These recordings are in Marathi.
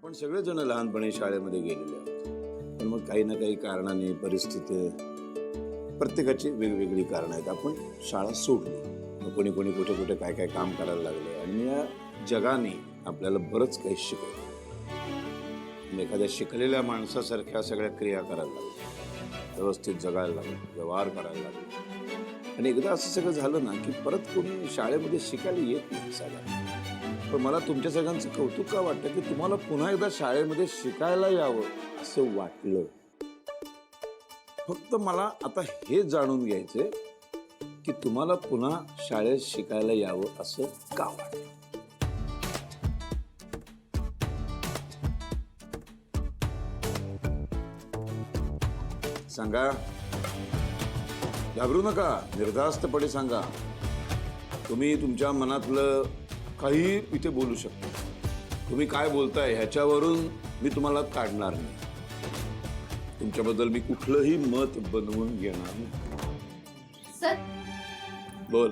आपण सगळेजण लहानपणी शाळेमध्ये गेलेले आहोत, पण मग काही ना काही कारणाने परिस्थिती प्रत्येकाची वेगवेगळी कारणं आहेत. आपण शाळा सोडली, मग कोणी कोणी कुठे कुठे काय काय काम करायला लागले आणि या जगाने आपल्याला बरंच काही शिकवलं. एखाद्या शिकलेल्या माणसासारख्या सगळ्या क्रिया करायला लागल्या, व्यवस्थित जगायला लागले, व्यवहार करायला लागले. आणि एकदा असं सगळं झालं ना की परत कोणी शाळेमध्ये शिकायला येत नाही साधारण. पण मला तुमच्या सगळ्यांचं कौतुक का वाटतं की तुम्हाला पुन्हा एकदा शाळेमध्ये शिकायला यावं असं वाटलं. फक्त मला आता हे जाणून घ्यायचंय की तुम्हाला पुन्हा शाळेत शिकायला यावं असं का वाटतं. सांगा, घाबरू नका, निर्धास्तपणे सांगा. तुम्ही तुमच्या मनातलं काही इथे बोलू शकता. तुम्ही काय बोलताय ह्याच्यावरून मी तुम्हाला काढणार नाही. तुमच्याबद्दल मी कुठलंही मत बनवून घेणार नाही. सर, बोल.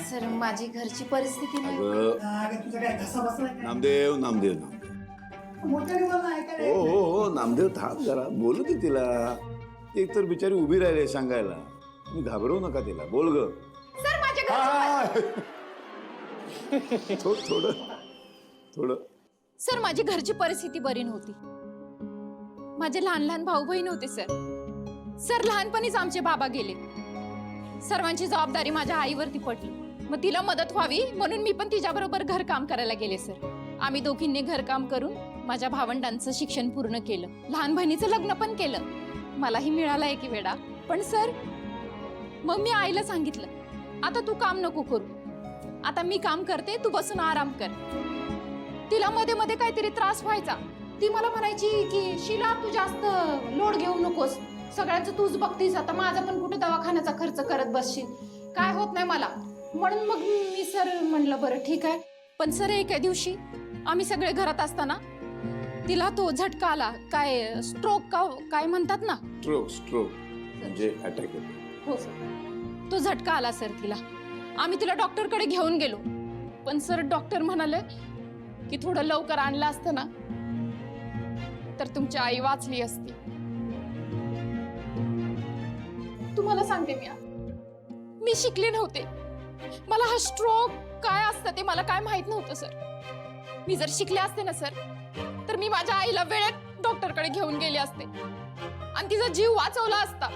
सर माझी घरची परिस्थिती नाही. नामदेव नामदेव नामदेव हो हो हो नामदेव, थांब जरा, बोलू दे तिला. एक तर बिचारी उभी राहिली सांगायला. तुम्ही घाबरवू नका तिला. बोल ग. सर माझ्या थोडं थोडं. सर माझी घरची परिस्थिती बरी नव्हती. माझे लहान लहान भाऊ बहीण होते सर. सर लहानपणीच आमचे बाबा गेले. सर्वांची जबाबदारी माझ्या आईवरती पडली. मग तिला मदत व्हावी म्हणून मी पण तिच्याबरोबर घर काम करायला गेले सर. आम्ही दोघींनी घरकाम करून माझ्या भावंडांचं शिक्षण पूर्ण केलं. लहान बहिणीचं लग्न पण केलं. मलाही मिळाला एक वेळा. पण सर मग मी आईला सांगितलं, आता तू काम नको करू, आता मी काम करते, तू बसून आराम कर. तिला मध्ये मध्ये काहीतरी त्रास व्हायचा. ती मला म्हणायची की शीला तू जास्त लोड घेऊ नकोस, सगळ्यांचं तूच बघतीस, आता माझा पण कुठे दवाखान्याचा खर्च करत बसशील, काय होत नाही मला. म्हणून मग मी सर म्हणलं बरं ठीक आहे. पण सर एका दिवशी आम्ही सगळे घरात असताना तिला तो झटका आला. काय स्ट्रोक का काय म्हणतात ना. स्ट्रोक म्हणजे अटॅक. हो सर, तो झटका आला सर तिला. आम्ही तिला डॉक्टरकडे घेऊन गेलो. पण सर डॉक्टर म्हणाले की थोडं लवकर आणलं असतं ना तर तुमची आई वाचली असती. तुम्हाला सांगते मी शिकले नव्हते. मला हा स्ट्रोक काय असतं ते मला काय माहित नव्हतं सर. मी जर शिकले असते ना सर तर मी माझ्या आईला वेळेत डॉक्टरकडे घेऊन गेले असते आणि तिचा जीव वाचवला असता.